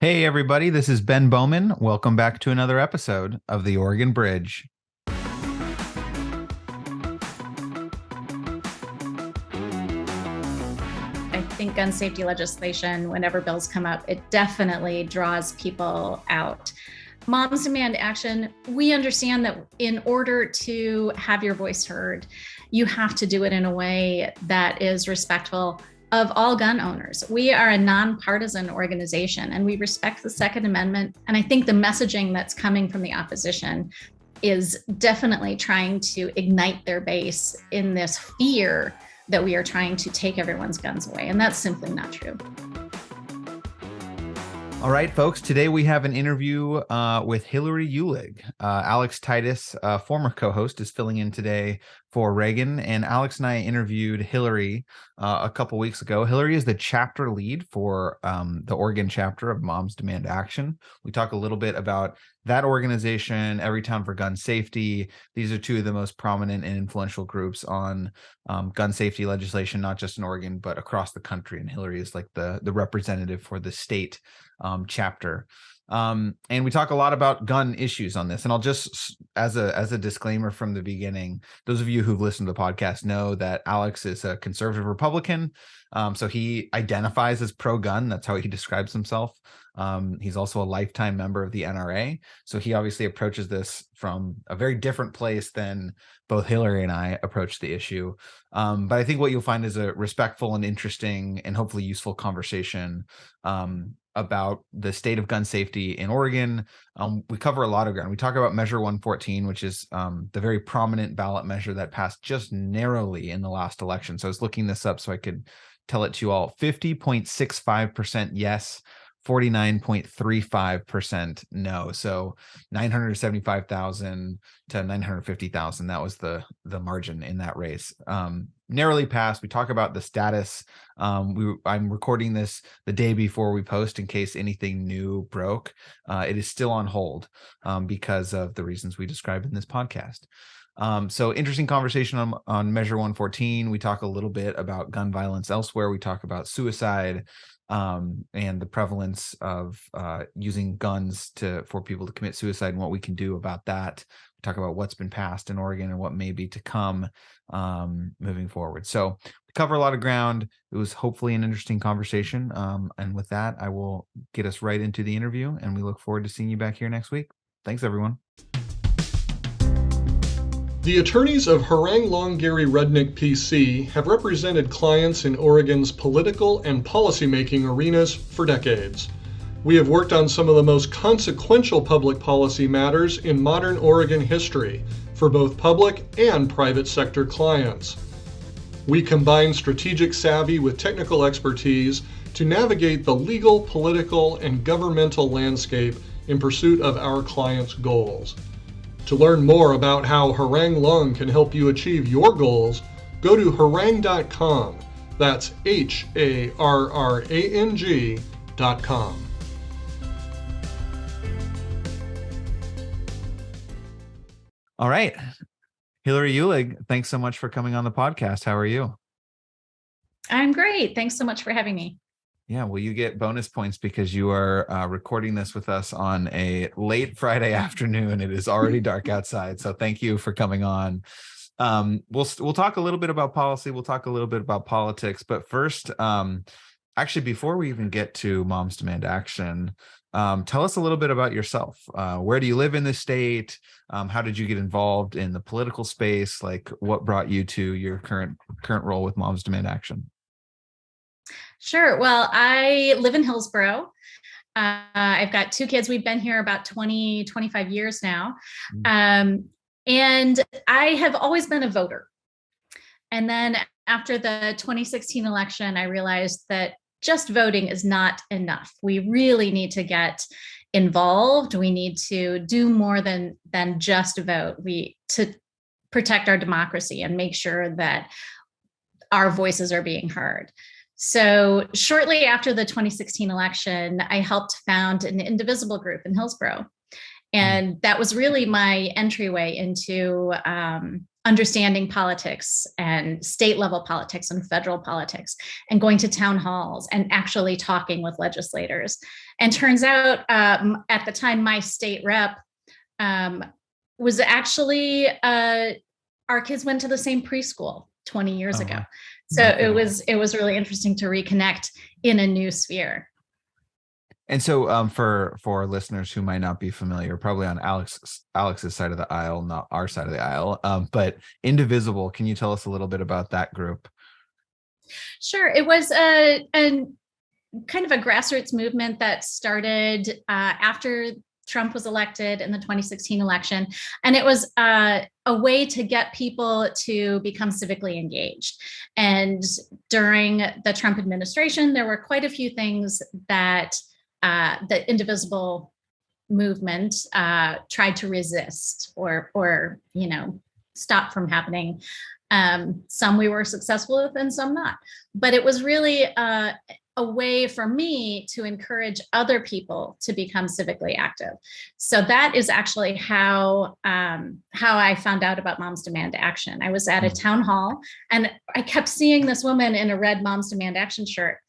Hey, everybody, this is Ben Bowman. Welcome back to another episode of The Oregon Bridge. I think gun safety legislation, whenever bills come up, it definitely draws people out. Moms demand action. We understand that in order to have your voice heard, you have to do it in a way that is respectful of all gun owners. We are a nonpartisan organization and we respect the Second Amendment. And I think the messaging that's coming from the opposition is definitely trying to ignite their base in this fear that we are trying to take everyone's guns away. And that's simply not true. All right, folks, today we have an interview with Hilary Uhlig. Alex Titus, former co-host, is filling in today for Reagan, and Alex and I interviewed Hilary a couple weeks ago. Hilary is the chapter lead for the Oregon chapter of Moms Demand Action. We talk a little bit about that organization, Everytown for Gun Safety. These are two of the most prominent and influential groups on gun safety legislation, not just in Oregon, but across the country. And Hilary is like the representative for the state chapter. And we talk a lot about gun issues on this. And I'll just, as a disclaimer from the beginning, those of you who've listened to the podcast know that Alex is a conservative Republican. So he identifies as pro-gun. That's how he describes himself. He's also a lifetime member of the NRA. So he obviously approaches this from a very different place than both Hilary and I approach the issue. But I think what you'll find is a respectful and interesting and hopefully useful conversation about the state of gun safety in Oregon. We cover a lot of ground. We talk about Measure 114, which is the very prominent ballot measure that passed just narrowly in the last election. So I was looking this up so I could tell it to you all. 50.65% yes, 49.35% no. So 975,000 to 950,000. That was the margin in that race. Narrowly passed. We talk about the status. I'm recording this the day before we post in case anything new broke. It is still on hold because of the reasons we described in this podcast. So interesting conversation on Measure 114. We talk a little bit about gun violence elsewhere. We talk about suicide and the prevalence of using guns for people to commit suicide and what we can do about that. We talk about what's been passed in Oregon and what may be to come moving forward. So we cover a lot of ground. It was hopefully an interesting conversation. And with that, I will get us right into the interview, and we look forward to seeing you back here next week. Thanks, everyone. The attorneys of Harang Long-Gary Rudnick PC have represented clients in Oregon's political and policymaking arenas for decades. We have worked on some of the most consequential public policy matters in modern Oregon history for both public and private sector clients. We combine strategic savvy with technical expertise to navigate the legal, political, and governmental landscape in pursuit of our clients' goals. To learn more about how Harang Long can help you achieve your goals, go to harang.com. That's HARRANG.com. All right. Hilary Uhlig, thanks so much for coming on the podcast. How are you? I'm great. Thanks so much for having me. Yeah, well, you get bonus points because you are recording this with us on a late Friday afternoon. It is already dark outside. So thank you for coming on. We'll talk a little bit about policy. We'll talk a little bit about politics. But first, actually, before we even get to Moms Demand Action, tell us a little bit about yourself. Where do you live in the state? How did you get involved in the political space? Like, what brought you to your current role with Moms Demand Action? Sure. Well, I live in Hillsborough. I've got two kids. We've been here about 25 years now. And I have always been a voter. And then after the 2016 election, I realized that just voting is not enough. We really need to get involved. We need to do more than just vote. To protect our democracy and make sure that our voices are being heard. So shortly after the 2016 election, I helped found an indivisible group in Hillsborough. And that was really my entryway into understanding politics and state level politics and federal politics, and going to town halls and actually talking with legislators. And turns out at the time, my state rep was actually, our kids went to the same preschool 20 years ago. Wow. So it was really interesting to reconnect in a new sphere. And so for listeners who might not be familiar, probably on Alex's side of the aisle, not our side of the aisle, but Indivisible, can you tell us a little bit about that group? Sure. It was a kind of a grassroots movement that started after Trump was elected in the 2016 election. And it was a way to get people to become civically engaged. And during the Trump administration, there were quite a few things that the Indivisible movement tried to resist or stop from happening. Some we were successful with and some not. But it was really a way for me to encourage other people to become civically active. So that is actually how I found out about Moms Demand Action. I was at a town hall and I kept seeing this woman in a red Moms Demand Action shirt.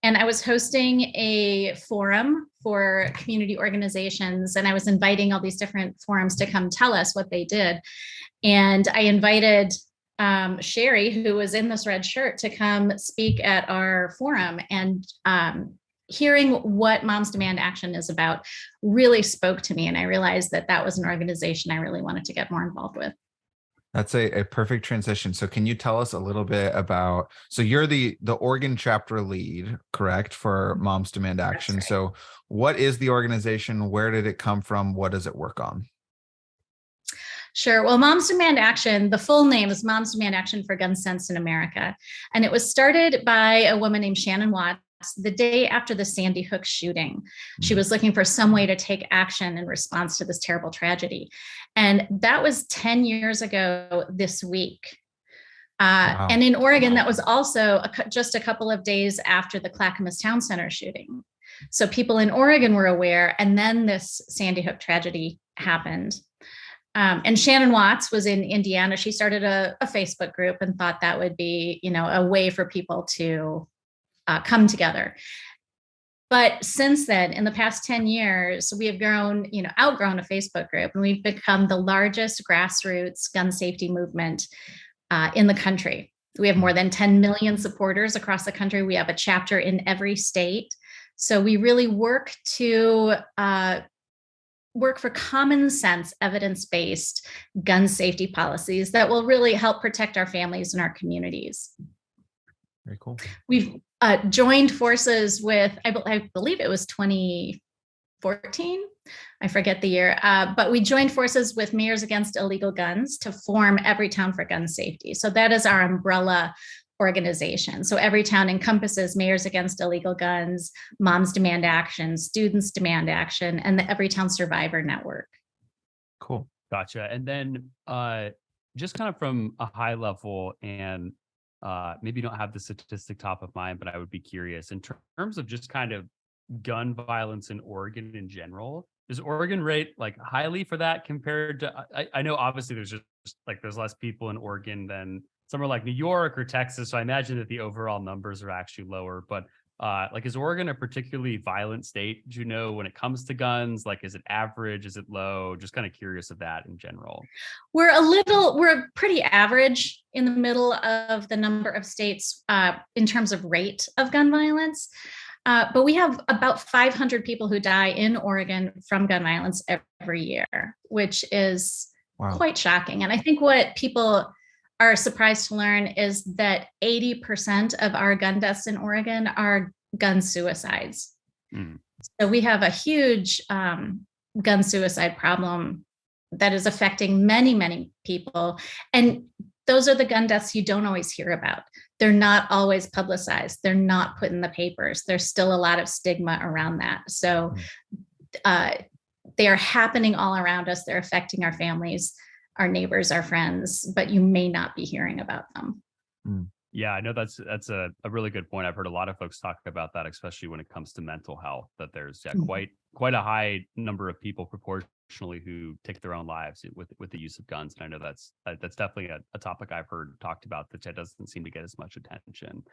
And I was hosting a forum for community organizations, and I was inviting all these different forums to come tell us what they did. And I invited Sherry, who was in this red shirt, to come speak at our forum. And hearing what Moms Demand Action is about really spoke to me. And I realized that that was an organization I really wanted to get more involved with. That's a perfect transition. So can you tell us a little bit about, so you're the Oregon chapter lead, correct, for Moms Demand Action. Right. So what is the organization? Where did it come from? What does it work on? Sure. Well, Moms Demand Action, the full name is Moms Demand Action for Gun Sense in America. And it was started by a woman named Shannon Watts the day after the Sandy Hook shooting. She was looking for some way to take action in response to this terrible tragedy. And that was 10 years ago this week. Wow. And in Oregon, that was also just a couple of days after the Clackamas Town Center shooting. So people in Oregon were aware, and then this Sandy Hook tragedy happened. And Shannon Watts was in Indiana. She started a Facebook group and thought that would be, a way for people to come together. But since then, in the past 10 years, we have grown, outgrown a Facebook group, and we've become the largest grassroots gun safety movement in the country. We have more than 10 million supporters across the country. We have a chapter in every state. So we really work for common sense, evidence-based gun safety policies that will really help protect our families and our communities. Very cool. We've joined forces with, I believe it was 2014. I forget the year, but we joined forces with Mayors Against Illegal Guns to form Everytown for Gun Safety. So that is our umbrella organization. So Everytown encompasses Mayors Against Illegal Guns, Moms Demand Action, Students Demand Action, and the Everytown Survivor Network. Cool. Gotcha. And then just kind of from a high level, and maybe you don't have the statistic top of mind, but I would be curious in terms of just kind of gun violence in Oregon in general. Does Oregon rate like highly for that compared to, I know obviously there's just like, there's less people in Oregon than somewhere like New York or Texas. So I imagine that the overall numbers are actually lower, but like, is Oregon a particularly violent state? Do you know when it comes to guns? Like, is it average? Is it low? Just kind of curious of that in general. We're pretty average in the middle of the number of states in terms of rate of gun violence. But we have about 500 people who die in Oregon from gun violence every year, which is quite shocking. And I think what people are surprised to learn is that 80% of our gun deaths in Oregon are gun suicides. So we have a huge gun suicide problem that is affecting many, many people. And those are the gun deaths you don't always hear about. They're not always publicized. They're not put in the papers. There's still a lot of stigma around that. So they are happening all around us. They're affecting our families, our neighbors, our friends, but you may not be hearing about them. Yeah, I know that's a really good point. I've heard a lot of folks talk about that, especially when it comes to mental health, that there's quite a high number of people proportionally who take their own lives with the use of guns. And I know that's definitely a topic I've heard talked about that doesn't seem to get as much attention.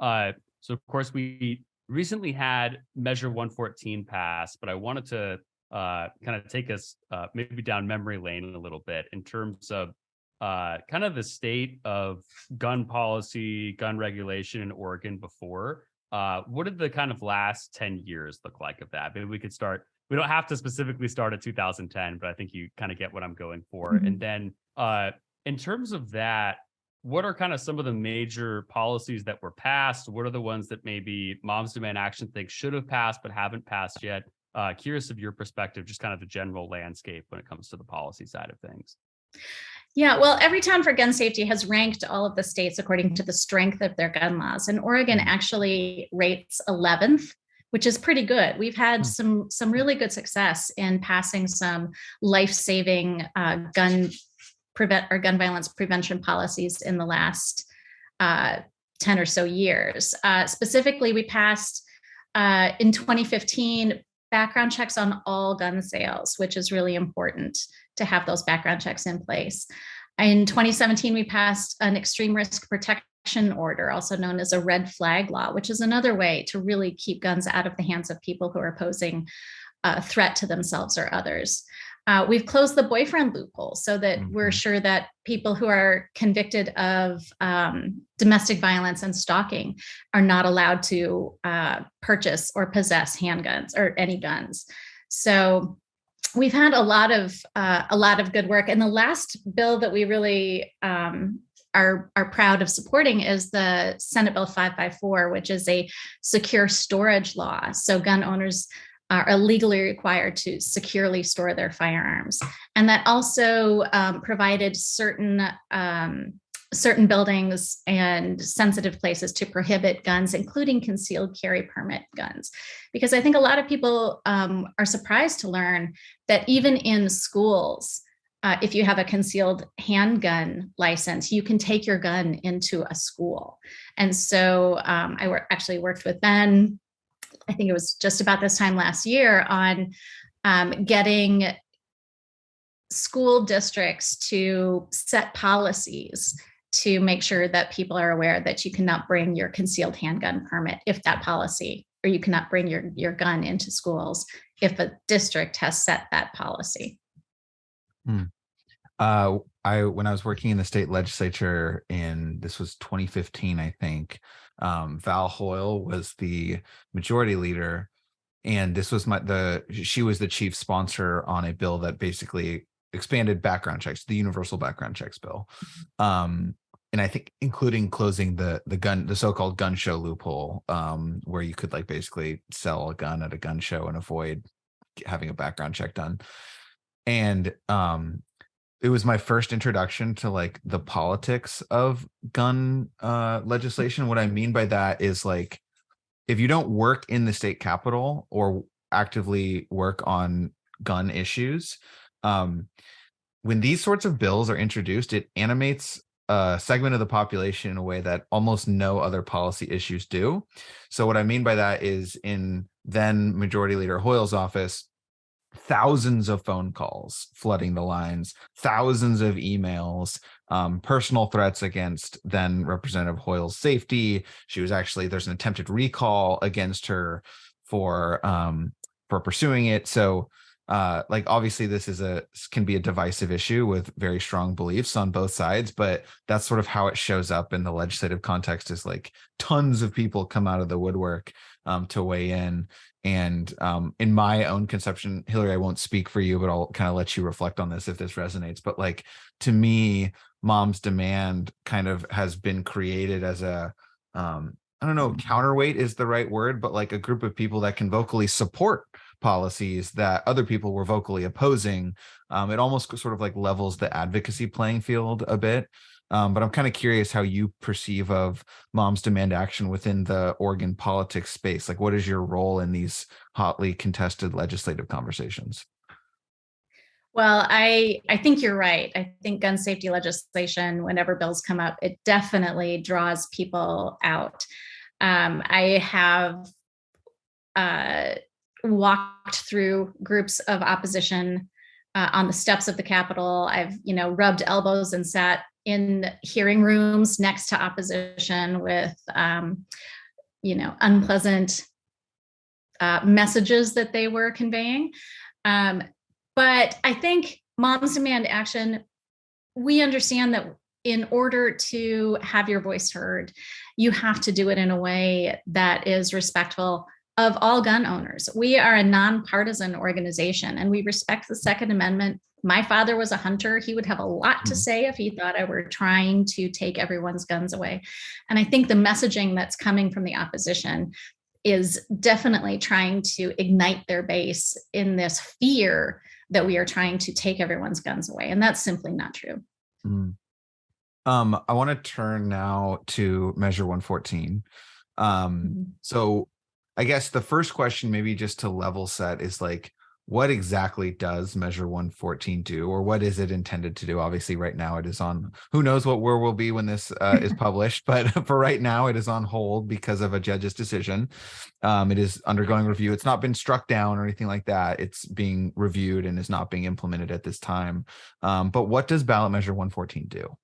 So of course we recently had Measure 114 pass, but I wanted to kind of take us maybe down memory lane a little bit in terms of kind of the state of gun policy, gun regulation in Oregon before. What did the kind of last 10 years look like of that? Maybe we could start, we don't have to specifically start at 2010, but I think you kind of get what I'm going for. Mhm. And then in terms of that, what are kind of some of the major policies that were passed? What are the ones that maybe Moms Demand Action thinks should have passed but haven't passed yet? Curious of your perspective, just kind of the general landscape when it comes to the policy side of things. Yeah, well, Everytown for Gun Safety has ranked all of the states according to the strength of their gun laws, and Oregon actually rates 11th, which is pretty good. We've had some really good success in passing some life-saving gun violence prevention policies in the last 10 or so years. Specifically, we passed in 2015 background checks on all gun sales, which is really important to have those background checks in place. In 2017, we passed an extreme risk protection order, also known as a red flag law, which is another way to really keep guns out of the hands of people who are posing a threat to themselves or others. We've closed the boyfriend loophole so that we're sure that people who are convicted of domestic violence and stalking are not allowed to purchase or possess handguns or any guns. So we've had a lot of good work. And the last bill that we really are proud of supporting is the Senate Bill 554, which is a secure storage law. So gun owners are legally required to securely store their firearms. And that also provided certain buildings and sensitive places to prohibit guns, including concealed carry permit guns. Because I think a lot of people are surprised to learn that even in schools, if you have a concealed handgun license, you can take your gun into a school. And so I actually worked with Ben, I think it was just about this time last year, on getting school districts to set policies to make sure that people are aware that you cannot bring your concealed handgun permit if that policy, or you cannot bring your gun into schools if a district has set that policy. When I was working in the state legislature this was 2015, I think, Val Hoyle was the majority leader, and this was she was the chief sponsor on a bill that basically expanded background checks, the universal background checks bill. And I think including closing the so-called gun show loophole, where you could like basically sell a gun at a gun show and avoid having a background check done. And it was my first introduction to like the politics of gun legislation. What I mean by that is like, if you don't work in the state capitol or actively work on gun issues, when these sorts of bills are introduced, it animates a segment of the population in a way that almost no other policy issues do. So what I mean by that is, in then Majority Leader Hoyle's office, thousands of phone calls flooding the lines, thousands of emails, personal threats against then Representative Hoyle's safety. There's an attempted recall against her for pursuing it. So like obviously this can be a divisive issue with very strong beliefs on both sides, but that's sort of how it shows up in the legislative context, is like tons of people come out of the woodwork to weigh in. And in my own conception, Hilary, I won't speak for you, but I'll kind of let you reflect on this if this resonates. But like, to me, Moms Demand kind of has been created as a, I don't know, counterweight is the right word, but like a group of people that can vocally support policies that other people were vocally opposing. It almost sort of like levels the advocacy playing field a bit. But I'm kind of curious how you perceive of Moms Demand Action within the Oregon politics space. Like, what is your role in these hotly contested legislative conversations? Well, I think you're right. I think gun safety legislation, whenever bills come up, it definitely draws people out. I have uh, walked through groups of opposition on the steps of the Capitol. I've, rubbed elbows and sat in hearing rooms next to opposition with, unpleasant messages that they were conveying. But I think Moms Demand Action, we understand that in order to have your voice heard, you have to do it in a way that is respectful of all gun owners. We are a nonpartisan organization and we respect the Second Amendment. My father was a hunter. He would have a lot to say if he thought I were trying to take everyone's guns away. And I think the messaging that's coming from the opposition is definitely trying to ignite their base in this fear that we are trying to take everyone's guns away. And that's simply not true. Mm. I want to turn now to Measure 114. So I guess the first question, maybe just to level set, is like, what exactly does Measure 114 do, or what is it intended to do? Obviously, right now it is on, who knows what where we'll be when this is published, but for right now it is on hold because of a judge's decision. It is undergoing review. It's not been struck down or anything like that. It's being reviewed and is not being implemented at this time. But what does Ballot Measure 114 do?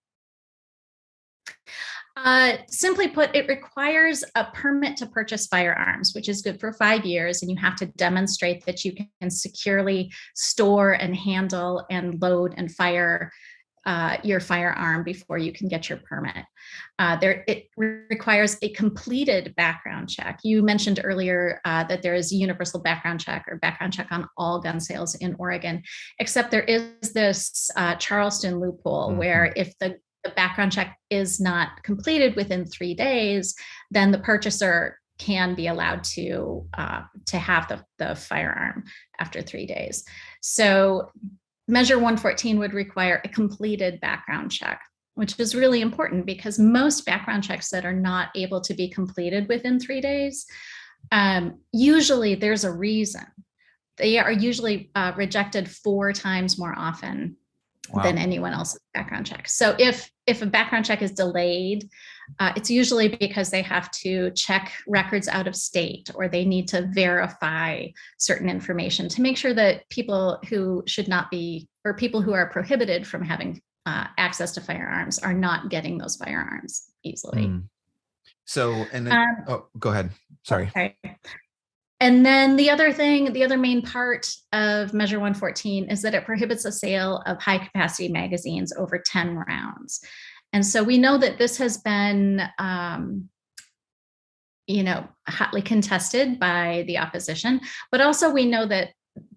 Simply put, it requires a permit to purchase firearms, which is good for 5 years. And you have to demonstrate that you can securely store and handle and load and fire your firearm before you can get your permit. It requires a completed background check. You mentioned earlier that there is a universal background check or background check on all gun sales in Oregon, except there is this Charleston loophole where if the background check is not completed within 3 days, then the purchaser can be allowed to have the firearm after 3 days. So Measure 114 would require a completed background check, which is really important because most background checks that are not able to be completed within 3 days, usually there's a reason. They are usually rejected 4 times more often than anyone else's background check. So if a background check is delayed, it's usually because they have to check records out of state or they need to verify certain information to make sure that people who should not be, or people who are prohibited from having access to firearms are not getting those firearms easily. So, and then, go ahead. Sorry. Okay. And then the other main part of Measure 114 is that it prohibits the sale of high capacity magazines over 10 rounds. And so we know that this has been, hotly contested by the opposition, but also we know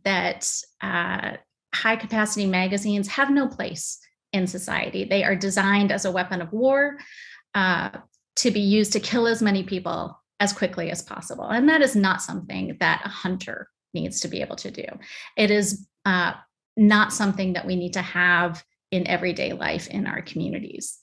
that high capacity magazines have no place in society. They are designed as a weapon of war to be used to kill as many people as quickly as possible. And that is not something that a hunter needs to be able to do. It is not something that we need to have in everyday life in our communities.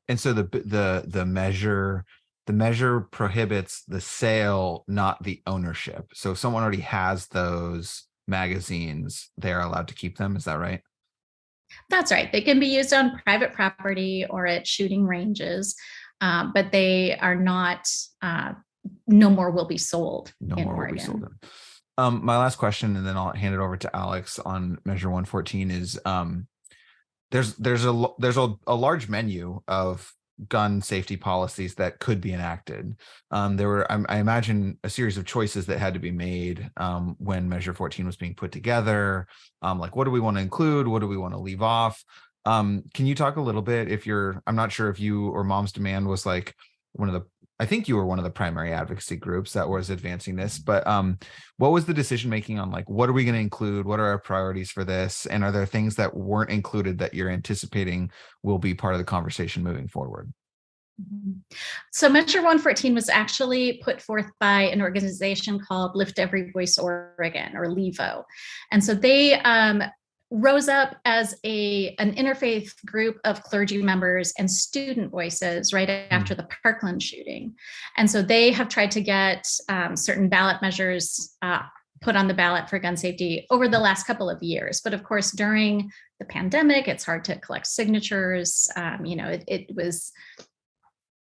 And so the measure prohibits the sale, not the ownership. So if someone already has those magazines, they're allowed to keep them. Is that right? That's right. They can be used on private property or at shooting ranges, but they are not. No more will be sold. No more Oregon. Will be sold. My last question, and then I'll hand it over to Alex on Measure 114 is there's a large menu of gun safety policies that could be enacted. There were, I imagine, a series of choices that had to be made when Measure 14 was being put together. Like, what do we want to include? What do we want to leave off? Can you talk a little bit I'm not sure if you or Moms Demand was like I think you were one of the primary advocacy groups that was advancing this, but what was the decision making on like, what are we going to include? What are our priorities for this? And are there things that weren't included that you're anticipating will be part of the conversation moving forward? So Measure 114 was actually put forth by an organization called Lift Every Voice Oregon, or LEVO. And so they rose up as an interfaith group of clergy members and student voices right after the Parkland shooting. And so they have tried to get certain ballot measures put on the ballot for gun safety over the last couple of years. But of course, during the pandemic, it's hard to collect signatures. It was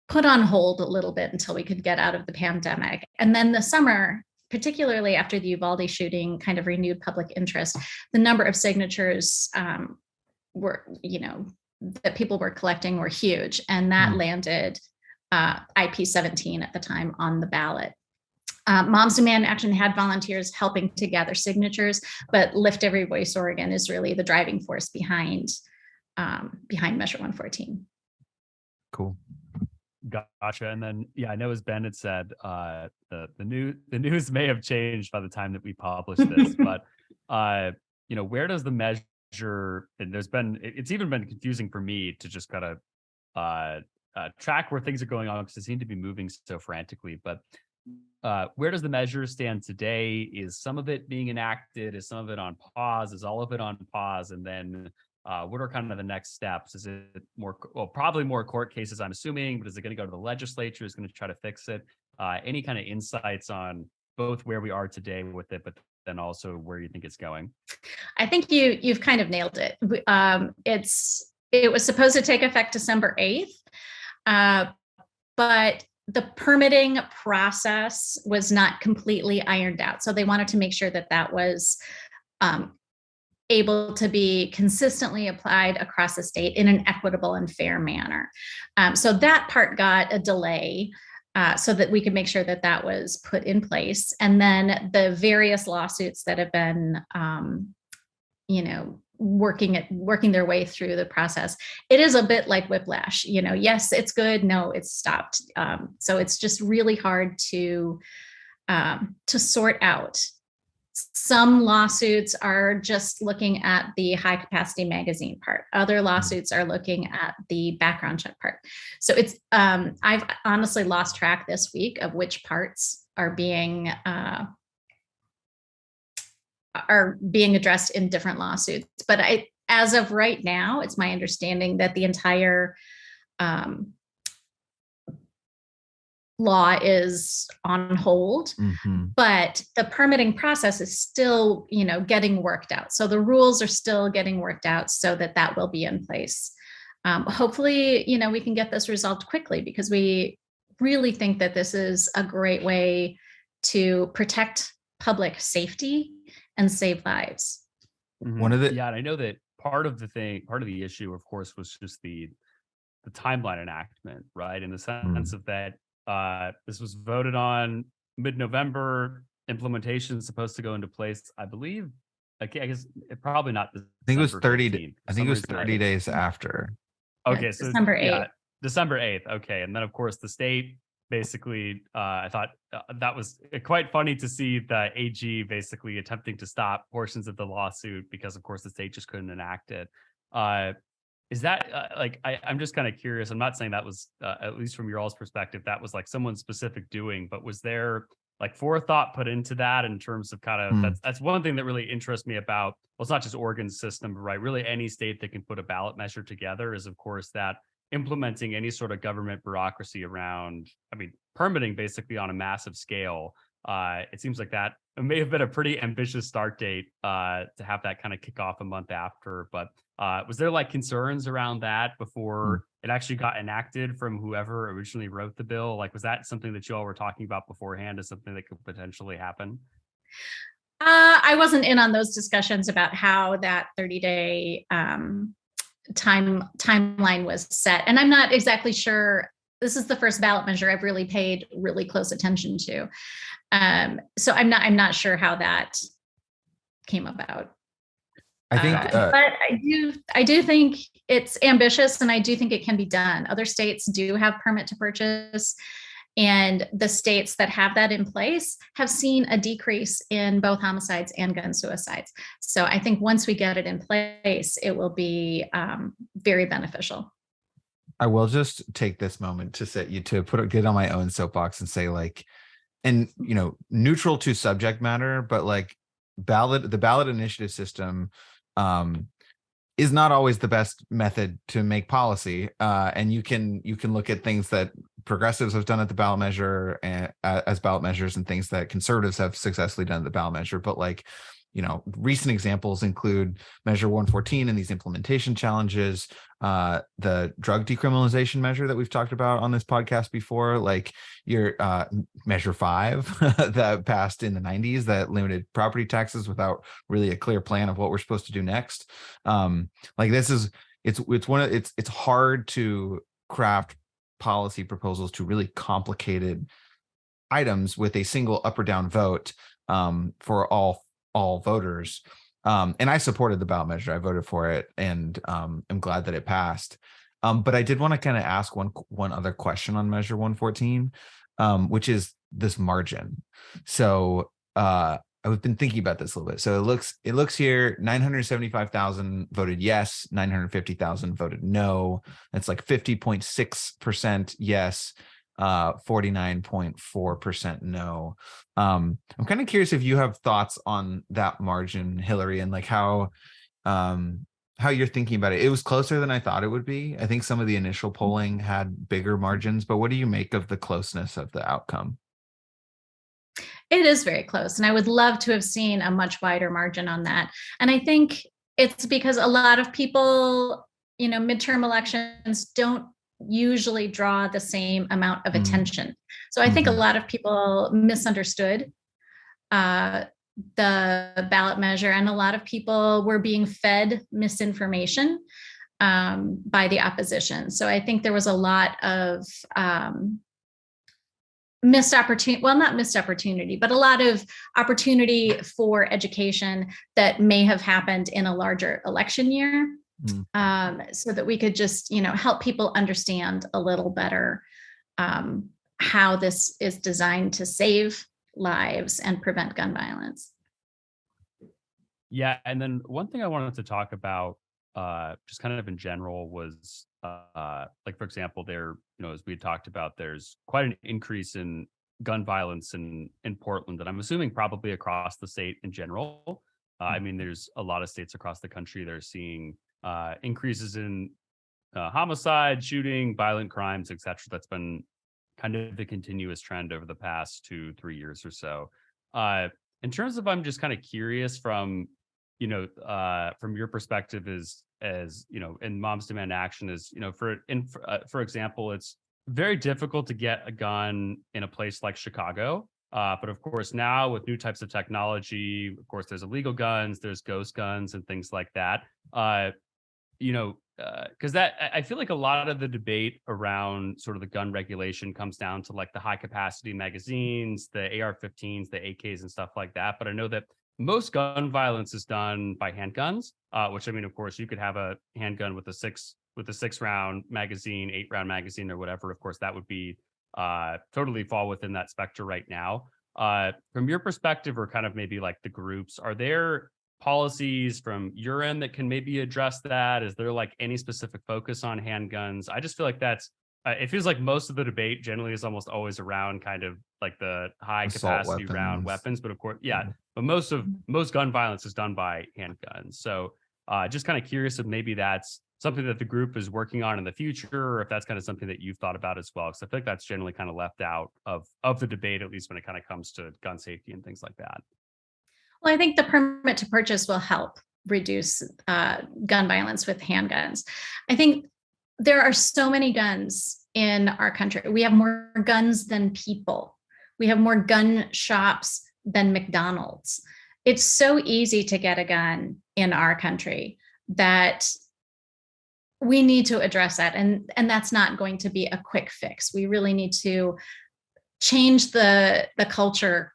put on hold a little bit until we could get out of the pandemic. And then the summer, particularly after the Uvalde shooting, kind of renewed public interest. The number of signatures were, that people were collecting were huge. And that landed IP 17 at the time on the ballot. Moms Demand Action had volunteers helping to gather signatures, but Lift Every Voice Oregon is really the driving force behind Measure 114. Cool. Gotcha. And then, I know as Ben had said, the news may have changed by the time that we publish this, but where does the measure? And it's even been confusing for me to just kind of track where things are going on because they seem to be moving so frantically. But where does the measure stand today? Is some of it being enacted? Is some of it on pause? Is all of it on pause? And then what are kind of the next steps? Is it probably more court cases, I'm assuming, but is it going to go to the legislature? Is going to try to fix it? Any kind of insights on both where we are today with it, but then also where you think it's going? I think you've kind of nailed it. It was supposed to take effect December 8th, but the permitting process was not completely ironed out. So they wanted to make sure that was able to be consistently applied across the state in an equitable and fair manner. So that part got a delay so that we could make sure that was put in place. And then the various lawsuits that have been, working their way through the process. It is a bit like whiplash, yes, it's good. No, it's stopped. So it's just really hard to sort out. Some lawsuits are just looking at the high capacity magazine part. Other lawsuits are looking at the background check part. So it's, I've honestly lost track this week of which parts are being addressed in different lawsuits. But as of right now, it's my understanding that the entire law is on hold, but the permitting process is still, getting worked out. So the rules are still getting worked out so that will be in place. Hopefully, we can get this resolved quickly because we really think that this is a great way to protect public safety and save lives. One of the and I know that part of the issue, of course, was just the timeline enactment, right? In the sense of that this was voted on mid-November. Implementation is supposed to go into place, I believe. I guess probably not. I think it was 30. 15th. I think it was 30 days after. Okay, so December 8th. December 8th. Okay, and then of course the state basically, I thought that was quite funny to see the AG basically attempting to stop portions of the lawsuit because, of course, the state just couldn't enact it. Is that I'm just kind of curious. I'm not saying that was, at least from your all's perspective, that was like someone's specific doing, but was there like forethought put into that in terms of kind of that's one thing that really interests me about, well, it's not just Oregon's system, but right, really any state that can put a ballot measure together is, of course, that implementing any sort of government bureaucracy around, permitting basically on a massive scale. It seems like that may have been a pretty ambitious start date to have that kind of kick off a month after. But was there like concerns around that before it actually got enacted from whoever originally wrote the bill? Like, was that something that you all were talking about beforehand as something that could potentially happen? I wasn't in on those discussions about how that 30-day timeline was set. And I'm not exactly sure. This is the first ballot measure I've really paid really close attention to. So I'm not sure how that came about. I think, but I do think it's ambitious, and I do think it can be done. Other states do have permit to purchase, and the states that have that in place have seen a decrease in both homicides and gun suicides. So I think once we get it in place, it will be very beneficial. I will just take this moment to get on my own soapbox and say, like, and neutral to subject matter, but like the ballot initiative system is not always the best method to make policy. And you can look at things that progressives have done at the ballot measure and as ballot measures, and things that conservatives have successfully done at the ballot measure. But like, recent examples include Measure 114 and these implementation challenges, the drug decriminalization measure that we've talked about on this podcast before, like your Measure 5 that passed in the 90s that limited property taxes without really a clear plan of what we're supposed to do next. Like this is, it's hard to craft policy proposals to really complicated items with a single up or down vote for all voters. And I supported the ballot measure. I voted for it, and I'm glad that it passed. But I did want to kind of ask one other question on Measure 114, which is this margin. So I've been thinking about this a little bit. So it looks here, 975,000 voted yes, 950,000 voted no. That's like 50.6% yes, 49.4% no. I'm kind of curious if you have thoughts on that margin, Hilary, and like how you're thinking about it. It was closer than I thought it would be. I think some of the initial polling had bigger margins, but what do you make of the closeness of the outcome? It is very close, and I would love to have seen a much wider margin on that. And I think it's because a lot of people, midterm elections don't usually draw the same amount of attention. So I think a lot of people misunderstood the ballot measure, and a lot of people were being fed misinformation by the opposition. So I think there was a lot of missed opportunity, well, not missed opportunity, but a lot of opportunity for education that may have happened in a larger election year, so that we could just, help people understand a little better how this is designed to save lives and prevent gun violence. Yeah, and then one thing I wanted to talk about, just kind of in general, was like, for example, as we talked about, there's quite an increase in gun violence in Portland, and I'm assuming probably across the state in general. I mean, there's a lot of states across the country that are seeing increases in homicide, shooting, violent crimes, etc. That's been kind of the continuous trend over the past 2-3 years or so. In terms of, I'm just kind of curious from your perspective, as in Moms Demand Action, is for example, it's very difficult to get a gun in a place like Chicago. But of course, now with new types of technology, of course, there's illegal guns, there's ghost guns, and things like that. Because I feel like a lot of the debate around sort of the gun regulation comes down to like the high capacity magazines, the AR-15s, the AKs, and stuff like that. But I know that most gun violence is done by handguns, which, I mean, of course, you could have a handgun with a 6-round magazine, 8-round magazine, or whatever. Of course, that would be totally fall within that spectrum right now. From your perspective, or kind of maybe like the groups, are there policies from your end that can maybe address that? Is there like any specific focus on handguns? I just feel like that's it feels like most of the debate generally is almost always around kind of like the high capacity round weapons, but of course, but most gun violence is done by handguns. So just kind of curious if maybe that's something that the group is working on in the future, or if that's kind of something that you've thought about as well, because I feel like that's generally kind of left out of the debate, at least when it kind of comes to gun safety and things like that. Well, I think the permit to purchase will help reduce gun violence with handguns. I think there are so many guns in our country. We have more guns than people. We have more gun shops than McDonald's. It's so easy to get a gun in our country that we need to address that. And that's not going to be a quick fix. We really need to change the culture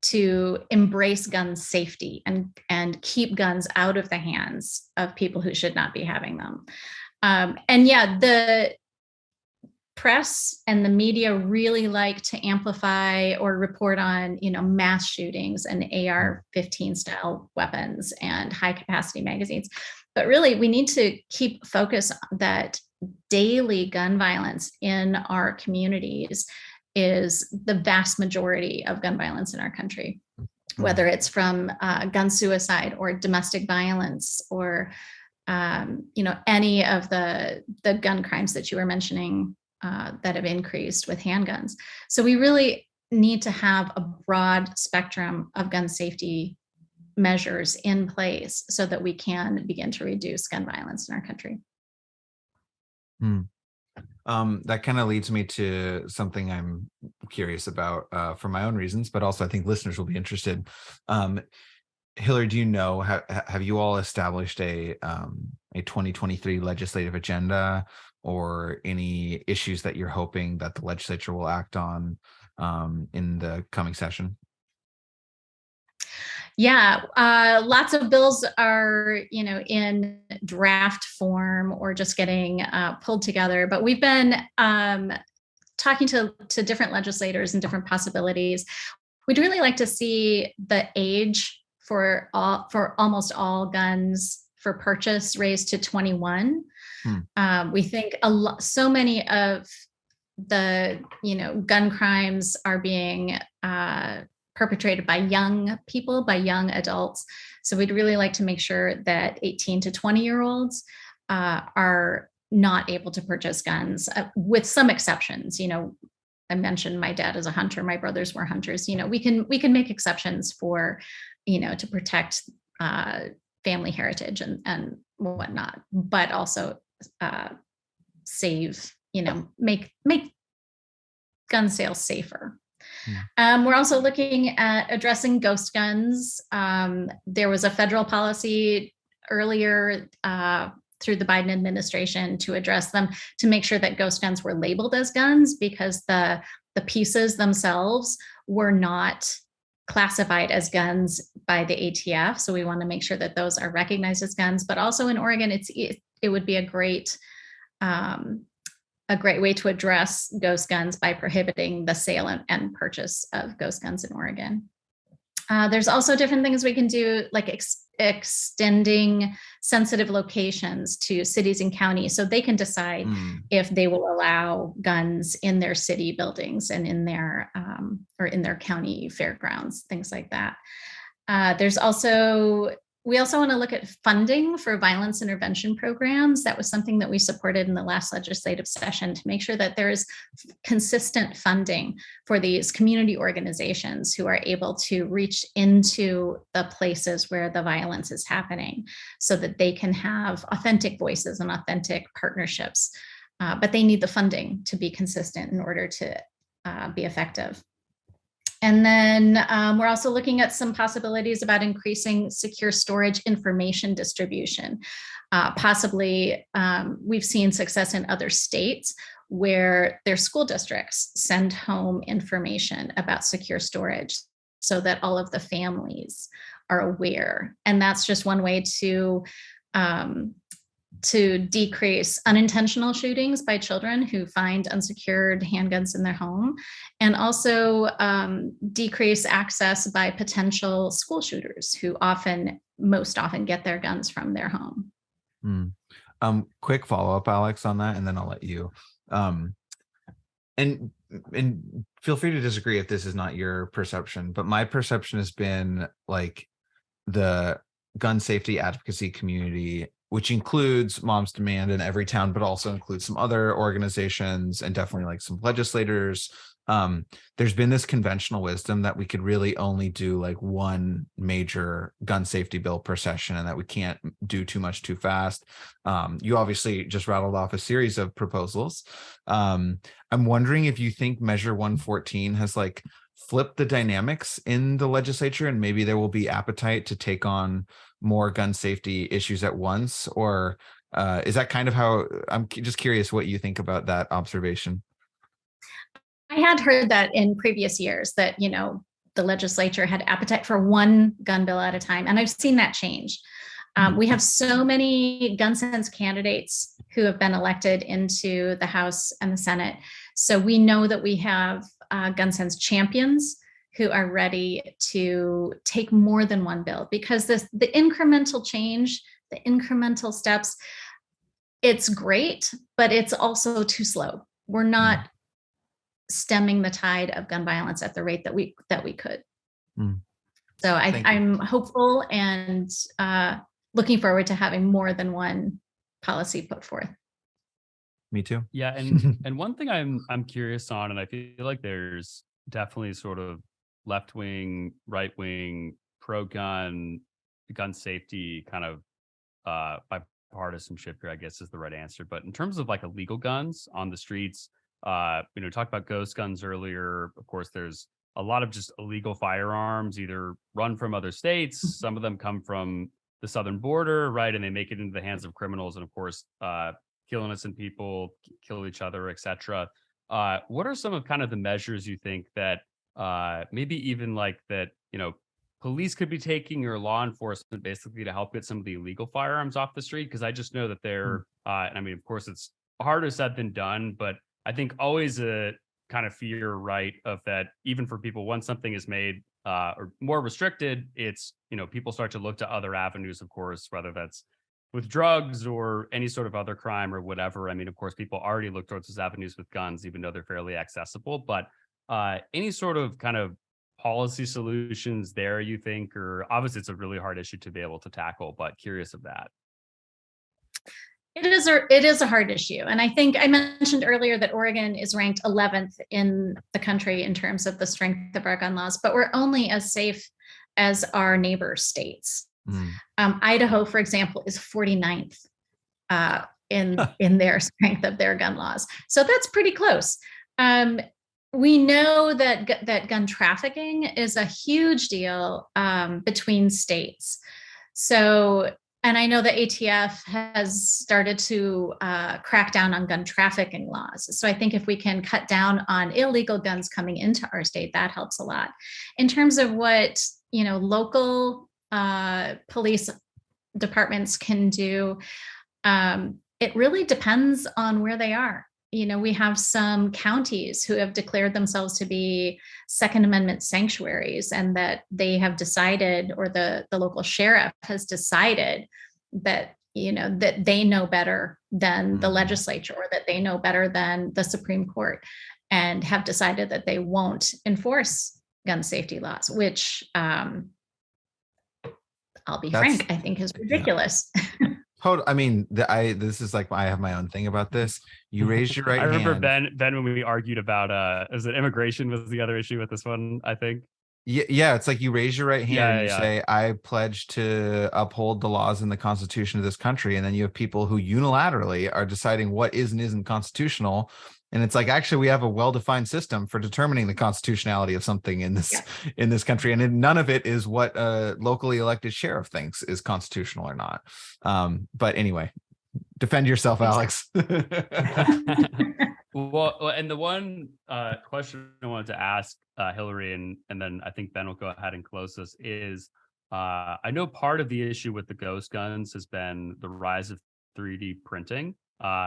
to embrace gun safety and keep guns out of the hands of people who should not be having them. And yeah, the press and the media really like to amplify or report on, mass shootings and AR-15 style weapons and high capacity magazines. But really, we need to keep focus that daily gun violence in our communities is the vast majority of gun violence in our country, whether it's from gun suicide or domestic violence or any of the gun crimes that you were mentioning that have increased with handguns. So we really need to have a broad spectrum of gun safety measures in place so that we can begin to reduce gun violence in our country. That kind of leads me to something I'm curious about for my own reasons, but also I think listeners will be interested. Hilary, do you know, have you all established a 2023 legislative agenda or any issues that you're hoping that the legislature will act on in the coming session? Yeah, lots of bills are, in draft form or just getting pulled together. But we've been talking to different legislators and different possibilities. We'd really like to see the age for almost all guns for purchase raised to 21. We think so many of the gun crimes are being perpetrated by young people, by young adults. So we'd really like to make sure that 18 to 20-year-olds are not able to purchase guns, with some exceptions. I mentioned my dad is a hunter, my brothers were hunters. We can make exceptions for, to protect family heritage and whatnot, but also save, make gun sales safer. We're also looking at addressing ghost guns. There was a federal policy earlier through the Biden administration to address them, to make sure that ghost guns were labeled as guns, because the pieces themselves were not classified as guns by the ATF. So we want to make sure that those are recognized as guns. But also in Oregon, it would be a great way to address ghost guns by prohibiting the sale and purchase of ghost guns in Oregon. There's also different things we can do, like extending sensitive locations to cities and counties, so they can decide if they will allow guns in their city buildings and in their or in their county fairgrounds, things like that. We also want to look at funding for violence intervention programs. That was something that we supported in the last legislative session, to make sure that there is consistent funding for these community organizations who are able to reach into the places where the violence is happening, so that they can have authentic voices and authentic partnerships. But they need the funding to be consistent in order to be effective. And then we're also looking at some possibilities about increasing secure storage information distribution. Possibly, we've seen success in other states where their school districts send home information about secure storage, so that all of the families are aware. And that's just one way to decrease unintentional shootings by children who find unsecured handguns in their home, and also decrease access by potential school shooters who most often get their guns from their home. Quick follow-up, Alex, on that, and then I'll let you. And feel free to disagree if this is not your perception, but my perception has been like the gun safety advocacy community, which includes Moms Demand and Everytown, but also includes some other organizations and definitely like some legislators. There's been this conventional wisdom that we could really only do like one major gun safety bill per session, and that we can't do too much too fast. You obviously just rattled off a series of proposals. I'm wondering if you think Measure 114 has like flipped the dynamics in the legislature, and maybe there will be appetite to take on more gun safety issues at once, or is that kind of how? I'm just curious what you think about that observation. I had heard that in previous years, that the legislature had appetite for one gun bill at a time, and I've seen that change. We have so many gun sense candidates who have been elected into the House and the Senate, so we know that we have gun sense champions who are ready to take more than one bill, because the incremental change, the incremental steps, it's great, but it's also too slow. We're not stemming the tide of gun violence at the rate that we could. So I'm hopeful and looking forward to having more than one policy put forth. Me too. Yeah, and one thing I'm curious on, and I feel like there's definitely sort of left wing, right wing, pro gun, gun safety kind of bipartisanship here, I guess is the right answer. But in terms of like illegal guns on the streets, talked about ghost guns earlier. Of course, there's a lot of just illegal firearms, either run from other states. Some of them come from the southern border, right, and they make it into the hands of criminals, and of course, kill innocent people, kill each other, etc. What are some of kind of the measures you think that maybe even like that, police could be taking or law enforcement basically to help get some of the illegal firearms off the street? Because I just know that they're, and I mean, of course, it's harder said than done, but I think always a kind of fear, right, of that even for people, once something is made or more restricted, it's, people start to look to other avenues, of course, whether that's with drugs or any sort of other crime or whatever. I mean, of course, people already look towards those avenues with guns, even though they're fairly accessible. But any sort of kind of policy solutions there, you think? Or obviously it's a really hard issue to be able to tackle, but curious of that. It is a hard issue. And I think I mentioned earlier that Oregon is ranked 11th in the country in terms of the strength of our gun laws, but we're only as safe as our neighbor states. Idaho, for example, is 49th in their strength of their gun laws. So that's pretty close. We know that gun trafficking is a huge deal between states. So, and I know the ATF has started to crack down on gun trafficking laws. So I think if we can cut down on illegal guns coming into our state, that helps a lot. In terms of what, local police departments can do, it really depends on where they are. We have some counties who have declared themselves to be Second Amendment sanctuaries, and that they have decided, or the local sheriff has decided that, that they know better than the legislature, or that they know better than the Supreme Court, and have decided that they won't enforce gun safety laws, which I'll be frank, I think is ridiculous. Yeah. I mean, this is like, I have my own thing about this. You raised your right hand. I remember Ben when we argued about is it immigration was the other issue with this one, I think. Yeah, it's like you raise your right hand and you say, I pledge to uphold the laws and the Constitution of this country. And then you have people who unilaterally are deciding what is and isn't constitutional. And it's like, actually, we have a well-defined system for determining the constitutionality of something in this country. And none of it is what a locally elected sheriff thinks is constitutional or not. But anyway, defend yourself, Alex. Well, and the one question I wanted to ask Hilary, and then I think Ben will go ahead and close this, is I know part of the issue with the ghost guns has been the rise of 3D printing,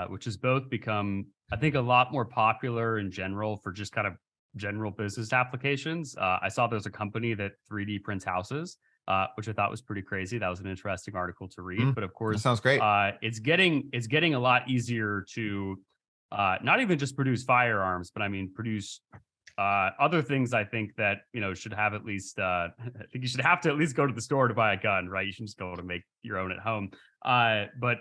which has both become, I think, a lot more popular in general for just kind of general business applications. I saw there's a company that 3D prints houses, which I thought was pretty crazy. That was an interesting article to read. But of course, that sounds great. It's getting a lot easier to not even just produce firearms, but I mean produce other things. I think that should have at least. I think you should have to at least go to the store to buy a gun, right? You shouldn't just be able to make your own at home. But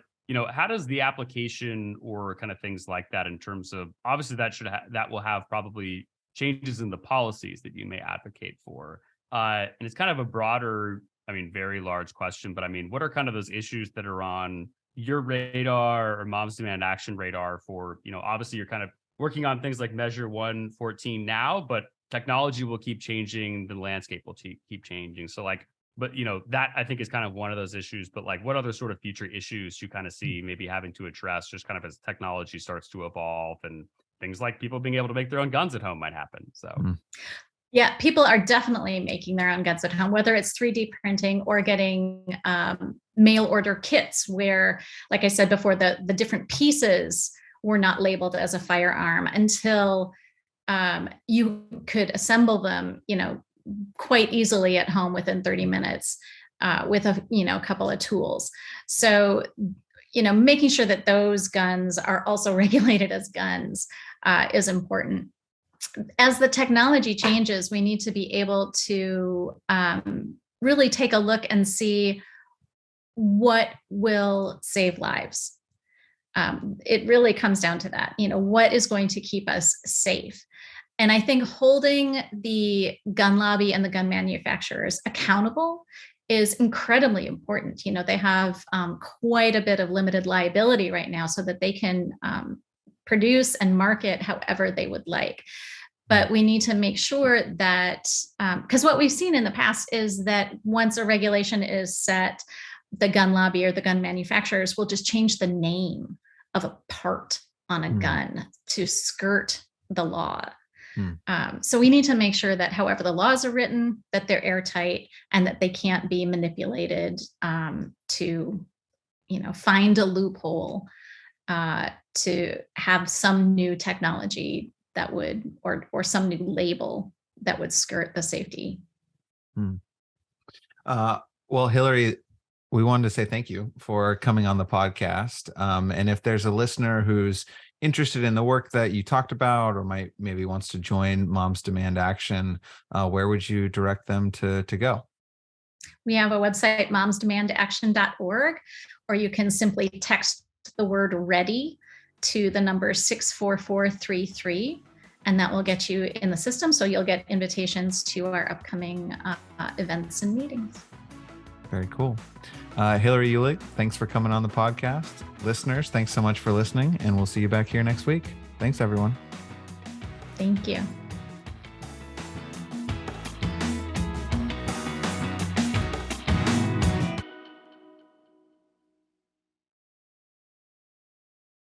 how does the application or kind of things like that, in terms of, obviously that will have probably changes in the policies that you may advocate for. And it's kind of a broader, very large question, but what are kind of those issues that are on your radar or Moms Demand Action radar for, obviously you're kind of working on things like Measure 114 now, but technology will keep changing, the landscape will keep changing. So but that I think is kind of one of those issues, but what other sort of future issues you kind of see maybe having to address just kind of as technology starts to evolve, and things like people being able to make their own guns at home might happen. So yeah, people are definitely making their own guns at home, whether it's 3D printing or getting mail order kits where, like I said before, the different pieces were not labeled as a firearm until you could assemble them, quite easily at home within 30 minutes with a couple of tools. So, making sure that those guns are also regulated as guns is important. As the technology changes, we need to be able to really take a look and see what will save lives. it really comes down to that. What is going to keep us safe? And I think holding the gun lobby and the gun manufacturers accountable is incredibly important. They have quite a bit of limited liability right now so that they can produce and market however they would like. But we need to make sure that, because what we've seen in the past is that once a regulation is set, the gun lobby or the gun manufacturers will just change the name of a part on a gun to skirt the law. So we need to make sure that however the laws are written, that they're airtight and that they can't be manipulated to, find a loophole to have some new technology that would, or some new label that would skirt the safety. Well, Hilary, we wanted to say thank you for coming on the podcast. And if there's a listener who's interested in the work that you talked about, or maybe wants to join Moms Demand Action, where would you direct them to go? We have a website, momsdemandaction.org, or you can simply text the word ready to the number 64433, and that will get you in the system. So you'll get invitations to our upcoming events and meetings. Very cool. Hilary Uhlig, thanks for coming on the podcast. Listeners, thanks so much for listening, and we'll see you back here next week. Thanks, everyone. Thank you.